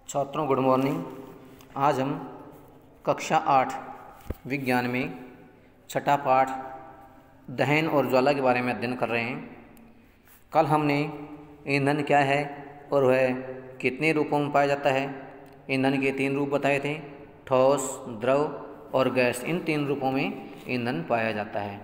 छात्रों good morning. आज हम कक्षा 8 विज्ञान में छठा पाठ दहन और ज्वाला के बारे में अध्ययन कर रहे हैं। कल हमने ईंधन क्या है और वह कितने रूपों में पाया जाता है, ईंधन के 3 रूप बताए थे, ठोस, द्रव और गैस। इन 3 रूपों में ईंधन पाया जाता है।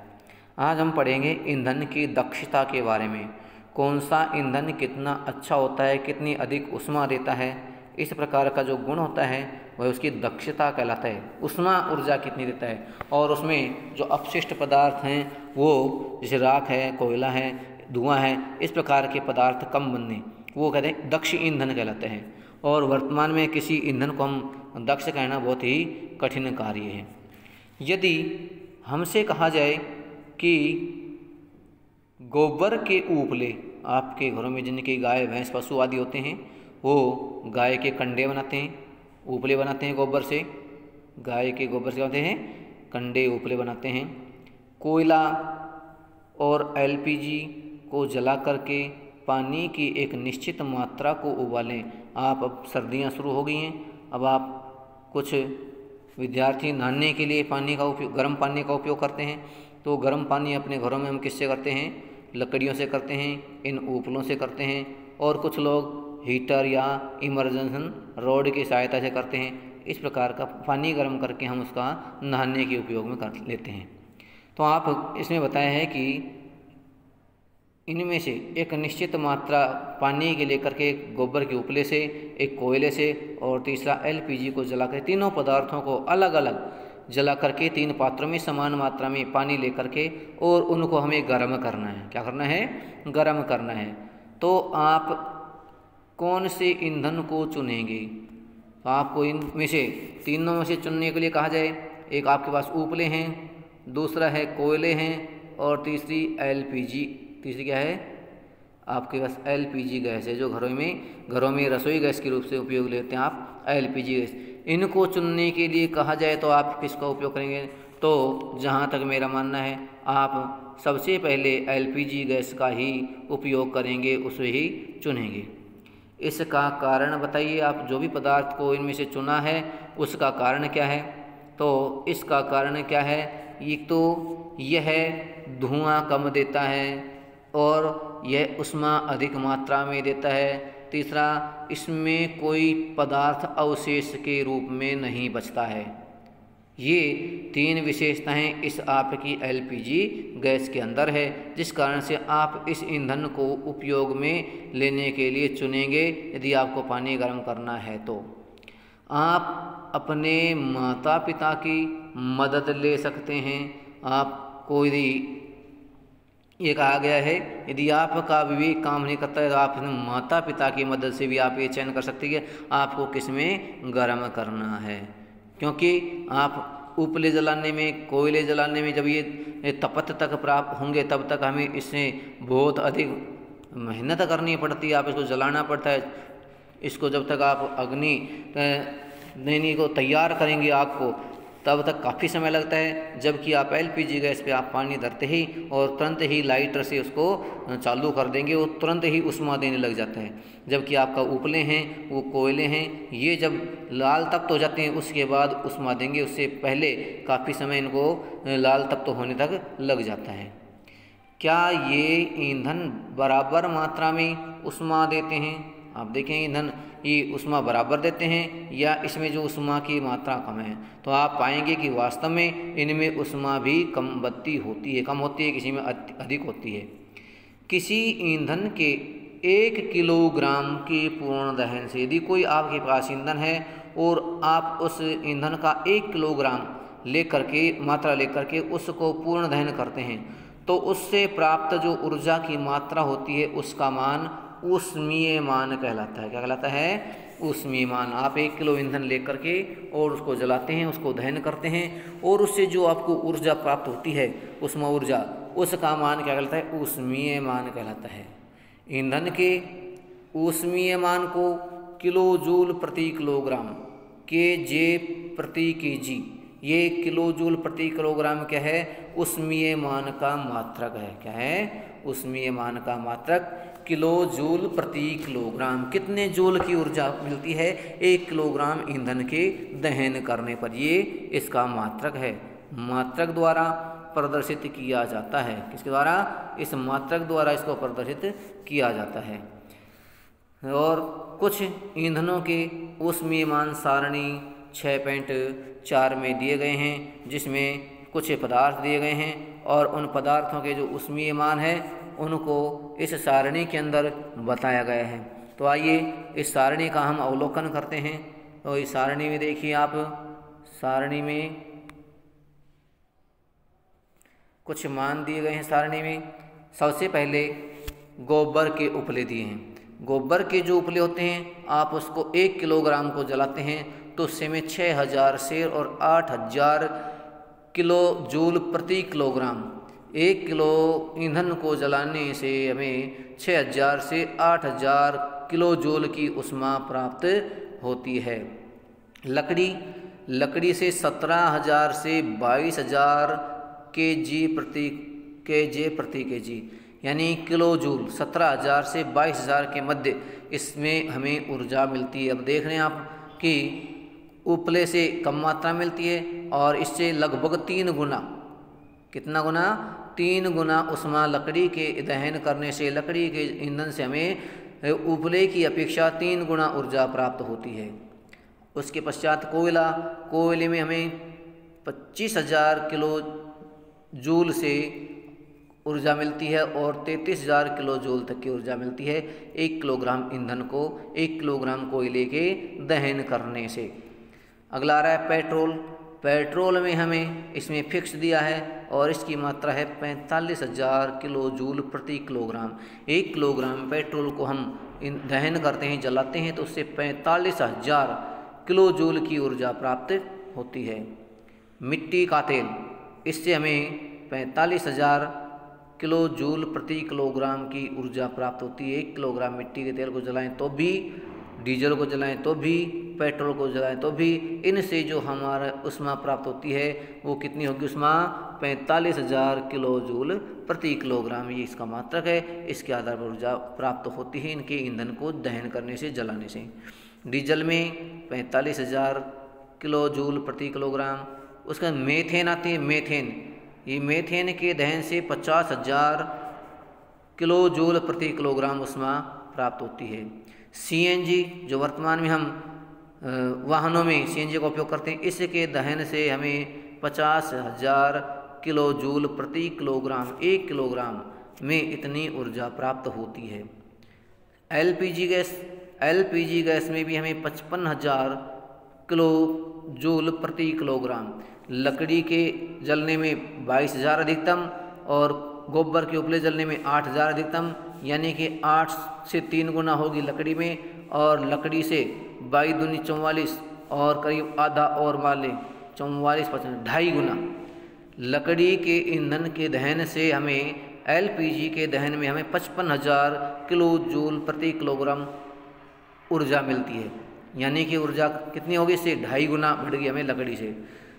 आज हम पढ़ेंगे ईंधन की दक्षता के बारे में। कौन सा ईंधन कितना अच्छा होता है, कितनी अधिक ऊष्मा देता है, इस प्रकार का जो गुण होता है वह उसकी दक्षता कहलाता है। ऊष्मा ऊर्जा कितनी देता है और उसमें जो अपशिष्ट पदार्थ हैं वो जैसे राख है, कोयला है, धुआं है, इस प्रकार के पदार्थ कम बनने, वो कहते हैं दक्ष ईंधन कहलाते हैं। और वर्तमान में किसी ईंधन को हम दक्ष कहना बहुत ही कठिन कार्य है। यदि हमसे कहा जाए कि गोबर के उपले, आपके घरों में जिनके गाय भैंस पशु आदि होते हैं वो गाय के कंडे बनाते हैं, उपले बनाते हैं गोबर से। गाय के गोबर से बनाते हैं कंडे, उपले बनाते हैं। कोयला और एलपीजी को जला करके पानी की एक निश्चित मात्रा को उबालें। अब सर्दियां शुरू हो गई हैं, अब आप कुछ विद्यार्थी नहाने के लिए पानी का उपयोग, गर्म पानी का उपयोग करते हैं। तो गर्म पानी अपने घरों में हम किससे करते हैं? लकड़ियों से करते हैं, इन उपलों से करते हैं। और कुछ लोग हीटर या इमरजेंसी रॉड की सहायता से करते हैं। इस प्रकार का पानी गर्म करके हम उसका नहाने के उपयोग में कर लेते हैं। तो आप इसमें बताया है कि इनमें से एक निश्चित मात्रा पानी के लेकर के गोबर के उपले से, एक कोयले से और तीसरा एलपीजी को जलाकर, तीनों पदार्थों को अलग अलग जला करके 3 पात्रों में समान मात्रा में पानी लेकर के और उनको हमें गर्म करना है। क्या करना है? गर्म करना है। तो आप कौन से ईंधन को चुनेंगे? तो आपको इनमें से तीनों में से चुनने के लिए कहा जाए, एक आपके पास उपले हैं, दूसरा है कोयले हैं और तीसरी एलपीजी। तीसरी क्या है? आपके पास एलपीजी गैस है, जो घरों में रसोई गैस के रूप से उपयोग लेते हैं आप, एलपीजी गैस। इनको चुनने के लिए कहा जाए तो आप किसका उपयोग करेंगे? तो जहाँ तक मेरा मानना है आप सबसे पहले एलपीजी गैस का ही उपयोग करेंगे, उसे ही चुनेंगे। इसका कारण बताइए। आप जो भी पदार्थ को इनमें से चुना है उसका कारण क्या है? तो इसका कारण क्या है? एक तो यह धुआं कम देता है और यह ऊष्मा अधिक मात्रा में देता है। तीसरा, इसमें कोई पदार्थ अवशेष के रूप में नहीं बचता है। ये 3 विशेषताएं इस आपकी एलपीजी गैस के अंदर है, जिस कारण से आप इस ईंधन को उपयोग में लेने के लिए चुनेंगे। यदि आपको पानी गर्म करना है तो आप अपने माता पिता की मदद ले सकते हैं। आपको यदि ये कहा गया है, यदि आपका विवेक काम नहीं करता है तो आप माता पिता की मदद से भी आप ये चयन कर सकते हैं कि आपको किस में गर्म करना है। क्योंकि आप उपले जलाने में, कोयले जलाने में जब ये तपत तक प्राप्त होंगे तब तक हमें इससे बहुत अधिक मेहनत करनी पड़ती है। आप इसको जलाना पड़ता है। इसको जब तक आप अग्नि देने को तैयार करेंगे आग को, तब तक काफ़ी समय लगता है। जबकि आप एलपीजी गैस पे आप पानी धरते ही और तुरंत ही लाइटर से उसको चालू कर देंगे, वो तुरंत ही ऊष्मा देने लग जाता है। जबकि आपका उपले हैं, वो कोयले हैं, ये जब लाल तप्त हो जाते हैं उसके बाद ऊष्मा देंगे, उससे पहले काफ़ी समय इनको लाल तप्त होने तक लग जाता है। क्या ये ईंधन बराबर मात्रा में ऊष्मा देते हैं? आप देखें ईंधन ये ऊष्मा बराबर देते हैं या इसमें जो ऊष्मा की मात्रा कम है? तो आप पाएंगे कि वास्तव में इनमें ऊष्मा भी कम होती है, किसी में अधिक होती है। किसी ईंधन के 1 किलोग्राम के पूर्ण दहन से, यदि कोई आपके पास ईंधन है और आप उस ईंधन का 1 किलोग्राम मात्रा लेकर के उसको पूर्ण दहन करते हैं, तो उससे प्राप्त जो ऊर्जा की मात्रा होती है उसका मान ऊष्मीय मान कहलाता है। क्या कहलाता है? ऊष्मीय मान। आप 1 किलो ईंधन लेकर के और उसको जलाते हैं, उसको दहन करते हैं और उससे जो आपको ऊर्जा प्राप्त होती है, ऊष्मा ऊर्जा, उसका मान क्या कहलाता है? ऊष्मीय मान कहलाता है। ईंधन के ऊष्मीय मान को किलो जूल प्रति किलोग्राम, केजे प्रति केजी, ये किलो जूल प्रति किलोग्राम क्या है? ऊष्मीय मान का मात्रक है। क्या है? ऊष्मीय मान का मात्रक किलो जूल प्रति किलोग्राम। कितने जूल की ऊर्जा मिलती है 1 किलोग्राम ईंधन के दहन करने पर? ये इसका मात्रक है, मात्रक द्वारा प्रदर्शित किया जाता है। किसके द्वारा? इस मात्रक द्वारा इसको प्रदर्शित किया जाता है। और कुछ ईंधनों के ऊष्मीयमान सारणी 6.4 में दिए गए हैं, जिसमें कुछ पदार्थ दिए गए हैं और उन पदार्थों के जो ऊष्मीयमान है उनको इस सारणी के अंदर बताया गया है। तो आइए इस सारणी का हम अवलोकन करते हैं। तो इस सारणी में देखिए आप, सारणी में कुछ मान दिए गए हैं। सारणी में सबसे पहले गोबर के उपले दिए हैं। गोबर के जो उपले होते हैं, आप उसको 1 किलोग्राम को जलाते हैं तो उससे में 6000 सेर और 8000 किलो जूल प्रति किलोग्राम। 1 किलो ईंधन को जलाने से हमें 6000 से 8000 किलो जूल की ऊष्मा प्राप्त होती है। लकड़ी से 17000 से 22000 केजी प्रति केजी, यानी किलो जूल 17000 से 22000 के मध्य इसमें हमें ऊर्जा मिलती है। अब देख रहे हैं आप कि उपले से कम मात्रा मिलती है और इससे लगभग 3 गुना, कितना गुना? 3 गुना ऊष्मा लकड़ी के दहन करने से, लकड़ी के ईंधन से हमें उपले की अपेक्षा 3 गुना ऊर्जा प्राप्त होती है। उसके पश्चात कोयले में हमें 25000 किलो जूल से ऊर्जा मिलती है और 33000 किलो जूल तक की ऊर्जा मिलती है 1 किलोग्राम ईंधन को 1 किलोग्राम कोयले के दहन करने से। अगला आ रहा है पेट्रोल। पेट्रोल में हमें इसमें फिक्स दिया है और इसकी मात्रा है 45000 किलो जूल प्रति किलोग्राम। 1 किलोग्राम पेट्रोल को हम दहन करते हैं, जलाते हैं, तो उससे 45000 किलो जूल की ऊर्जा प्राप्त होती है। मिट्टी का तेल, इससे हमें 45000 किलो जूल प्रति किलोग्राम की ऊर्जा प्राप्त होती है। 1 किलोग्राम मिट्टी के तेल को जलाएं तो भी, डीजल को जलाएं तो भी, पेट्रोल को जलाएं तो भी, इनसे जो हमारा ऊष्मा प्राप्त होती है वो कितनी होगी? ऊष्मा 45000 किलो जूल प्रति किलोग्राम। ये इसका मात्रक है। इसके आधार पर ऊर्जा प्राप्त होती है इनके ईंधन को दहन करने से, जलाने से। डीजल में 45000 किलो जूल प्रति किलोग्राम। उसका मेथेन आती है, मेथेन। ये मेथेन के दहन से 50000 किलो जूल प्रति किलोग्राम ऊष्मा प्राप्त होती है। सीएनजी, जो वर्तमान में हम वाहनों में सीएनजी का उपयोग करते हैं, इसके दहन से हमें 50000 किलो जूल प्रति किलोग्राम, 1 किलोग्राम में इतनी ऊर्जा प्राप्त होती है। एलपीजी गैस में भी हमें 55000 किलो जूल प्रति किलोग्राम। लकड़ी के जलने में 22000 अधिकतम और गोबर के उपले जलने में 8000 अधिकतम, यानी कि 8 से 3 गुना होगी लकड़ी में, और लकड़ी से 22 दूनी 44 और करीब आधा और मान लें 44 2.5 गुना लकड़ी के ईंधन के दहन से हमें, एलपीजी के दहन में हमें 55000 किलो जूल प्रति किलोग्राम ऊर्जा मिलती है। यानी कि ऊर्जा कितनी होगी? इससे 2.5 गुना बढ़ गई हमें लकड़ी से।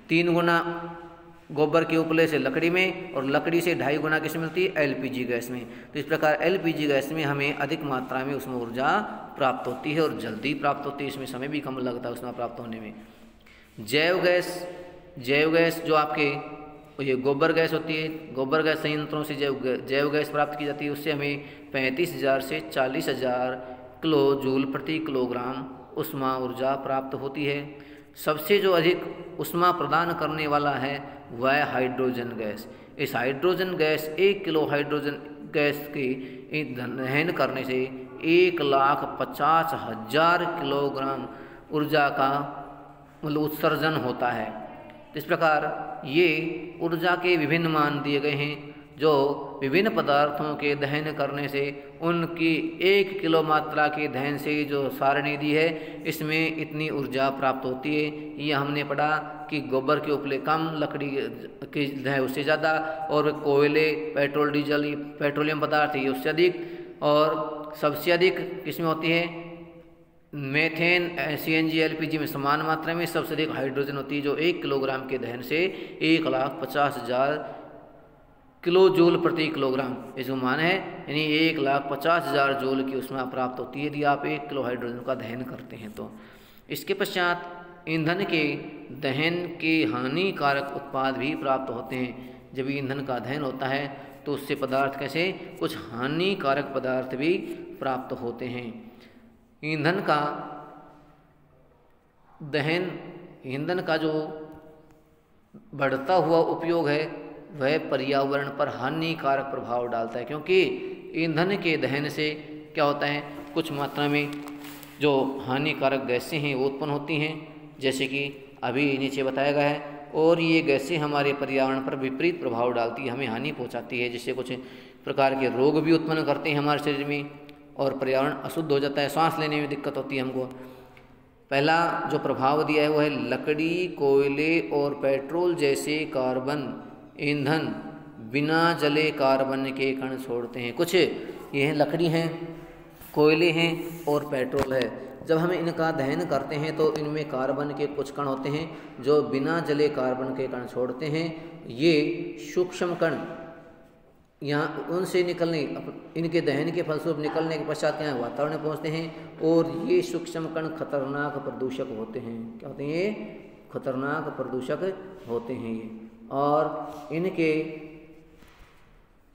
3 गुना गोबर के उपले से लकड़ी में, और लकड़ी से 2.5 गुना किस मिलती है? एलपीजी गैस में। तो इस प्रकार एलपीजी गैस में हमें अधिक मात्रा में उसमें ऊर्जा प्राप्त होती है और जल्दी प्राप्त होती है। इसमें समय भी कम लगता है उसमें प्राप्त होने में। जैव गैस जो आपके ये गोबर गैस होती है, गोबर गैस संयंत्रों से जैव गैस प्राप्त की जाती है। उससे हमें 35000 से 40000 किलो जूल प्रति किलोग्राम ऊष्मा ऊर्जा प्राप्त होती है। सबसे जो अधिक ऊष्मा प्रदान करने वाला है वह है हाइड्रोजन गैस। इस hydrogen gas, 1 kilo hydrogen gas के दहन करने से 1,50,000 किलोग्राम ऊर्जा का मतलब उत्सर्जन होता है। इस प्रकार ये ऊर्जा के विभिन्न मान दिए गए हैं, जो विभिन्न पदार्थों के दहन करने से उनकी 1 किलो मात्रा के दहन से जो सारणी दी है, इसमें इतनी ऊर्जा प्राप्त होती है। ये हमने पढ़ा कि गोबर के उपले कम, लकड़ी के है उससे ज़्यादा, और कोयले, पेट्रोल, डीजल, पेट्रोलियम पदार्थ ये उससे अधिक, और सबसे अधिक किसमें होती है? मेथेन, सीएनजी, एलपीजी में समान मात्रा में। सबसे अधिक हाइड्रोजन होती है, जो 1 किलोग्राम के दहन से 1,50,000 किलो जूल प्रति किलोग्राम, ये जो मान है यानी 1,50,000 जूल की ऊष्मा प्राप्त होती है यदि आप 1 किलो हाइड्रोजन का दहन करते हैं तो। इसके पश्चात ईंधन के दहन के हानिकारक उत्पाद भी प्राप्त होते हैं। जब ईंधन का दहन होता है तो उससे पदार्थ कैसे कुछ हानिकारक पदार्थ भी प्राप्त होते हैं। ईंधन का दहन, ईंधन का जो बढ़ता हुआ उपयोग है वह पर्यावरण पर हानिकारक प्रभाव डालता है, क्योंकि ईंधन के दहन से क्या होता है कुछ मात्रा में जो हानिकारक गैसें हैं वो उत्पन्न होती हैं, जैसे कि अभी नीचे बताया गया है, और ये गैसें हमारे पर्यावरण पर विपरीत प्रभाव डालती है, हमें हानि पहुंचाती है, जिससे कुछ प्रकार के रोग भी उत्पन्न करते हैं हमारे शरीर में और पर्यावरण अशुद्ध हो जाता है, सांस लेने में दिक्कत होती है हमको। पहला जो प्रभाव दिया है वो है लकड़ी, कोयले और पेट्रोल जैसे कार्बन ईंधन बिना जले कार्बन के कण छोड़ते हैं। कुछ ये हैं लकड़ी हैं, कोयले हैं और पेट्रोल है। जब हम इनका दहन करते हैं तो इनमें कार्बन के कुछ कण होते हैं जो बिना जले कार्बन के कण छोड़ते हैं। ये सूक्ष्म कण यहाँ उनसे निकलने, इनके दहन के फलस्वरूप निकलने के पश्चात क्या वातावरण में पहुँचते हैं, और ये सूक्ष्म कण खतरनाक प्रदूषक होते हैं। क्या होते हैं ये? खतरनाक प्रदूषक होते हैं ये। और इनके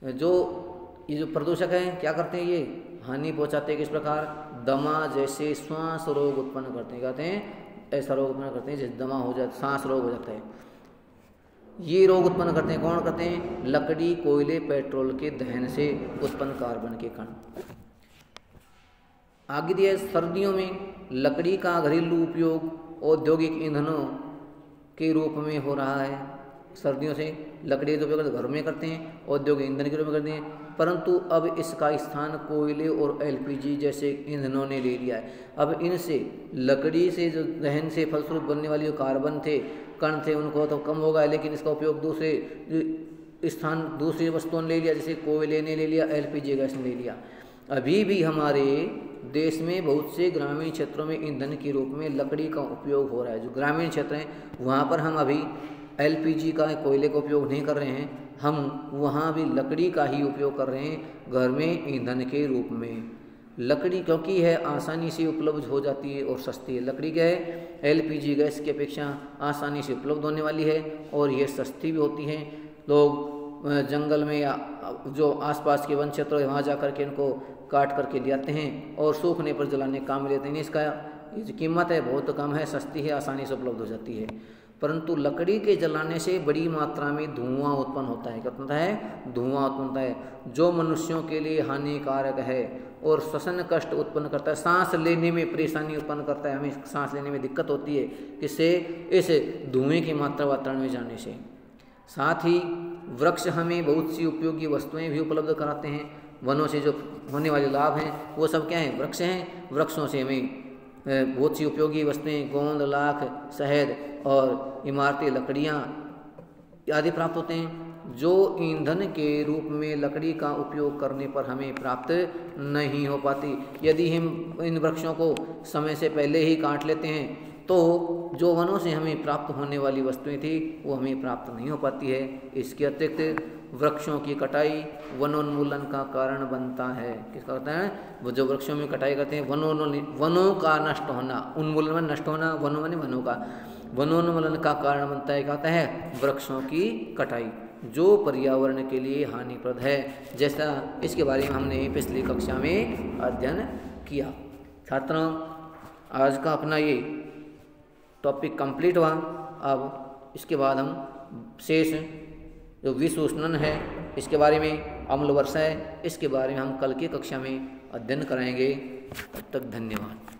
ये जो प्रदूषक हैं क्या करते हैं, ये हानि पहुंचाते हैं। किस प्रकार? दमा जैसे श्वास रोग उत्पन्न करते हैं। कहते हैं ऐसा रोग उत्पन्न करते हैं जैसे दमा हो जाता, सांस रोग हो जाता है। ये रोग उत्पन्न करते हैं, कौन करते हैं? लकड़ी, कोयले, पेट्रोल के दहन से उत्पन्न कार्बन के कण। आगे दिया सर्दियों में लकड़ी का घरेलू उपयोग औद्योगिक ईंधनों के रूप में हो रहा है। सर्दियों से लकड़ी का उपयोग घरों में करते हैं, औद्योगिक ईंधन के रूप में करते हैं, परंतु अब इसका स्थान कोयले और एलपीजी जैसे ईंधनों ने ले लिया है। अब इनसे लकड़ी से जो दहन से फलस्वरूप बनने वाली जो कार्बन थे, कण थे, उनको तो कम होगा, लेकिन इसका उपयोग दूसरी वस्तुओं ने ले लिया, जैसे कोयले ने ले लिया, एलपीजी गैस ने ले लिया। अभी भी हमारे देश में बहुत से ग्रामीण क्षेत्रों में ईंधन के रूप में लकड़ी का उपयोग हो रहा है। जो ग्रामीण क्षेत्र हैं वहाँ पर हम अभी एलपीजी का, कोयले का उपयोग नहीं कर रहे हैं, हम वहाँ भी लकड़ी का ही उपयोग कर रहे हैं घर में ईंधन के रूप में। लकड़ी क्योंकि है आसानी से उपलब्ध हो जाती है और सस्ती है। लकड़ी क्या है? एलपीजी गैस की अपेक्षा आसानी से उपलब्ध होने वाली है और ये सस्ती भी होती है। लोग जंगल में या जो आसपास के वन क्षेत्र है वहाँ जा कर के इनको काट करके ले आते हैं और सूखने पर जलाने काम लेते हैं। इसका ये जो कीमत है बहुत कम है, सस्ती है, आसानी से उपलब्ध हो जाती है। परंतु लकड़ी के जलाने से बड़ी मात्रा में धुआं उत्पन्न होता है। क्या होता है? धुआं उत्पन्न होता है, जो मनुष्यों के लिए हानिकारक है और श्वसन कष्ट उत्पन्न करता है, सांस लेने में परेशानी उत्पन्न करता है, हमें सांस लेने में दिक्कत होती है किससे? इस धुएं की मात्रा वातावरण में जाने से। साथ ही वृक्ष हमें बहुत सी उपयोगी वस्तुएं भी उपलब्ध कराते हैं। वनों से जो होने वाले लाभ हैं वो सब क्या हैं? वृक्ष हैं। वृक्षों से हमें बहुत सी उपयोगी वस्तुएं, गोंद, लाख, शहद और इमारती लकड़ियाँ आदि प्राप्त होते हैं, जो ईंधन के रूप में लकड़ी का उपयोग करने पर हमें प्राप्त नहीं हो पाती। यदि हम इन वृक्षों को समय से पहले ही काट लेते हैं तो जो वनों से हमें प्राप्त होने वाली वस्तुएं थी वो हमें प्राप्त नहीं हो पाती है। इसके अतिरिक्त वृक्षों की कटाई वनोन्मूलन का कारण बनता है। किसका होता है? वो जो वृक्षों में कटाई करते हैं, वनों का नष्ट होना, उन्मूलन नष्ट होना, वनों का वनोन्मूलन का कारण बनता है। क्या होता है? वृक्षों की कटाई, जो पर्यावरण के लिए हानिप्रद है, जैसा इसके बारे में हमने पिछली कक्षा में अध्ययन किया। छात्रों, आज का अपना ये टॉपिक कंप्लीट हुआ। अब इसके बाद हम शेष जो विश्व उष्णन है इसके बारे में, अम्ल वर्षा है इसके बारे में हम कल की कक्षा में अध्ययन कराएंगे। तब तक धन्यवाद।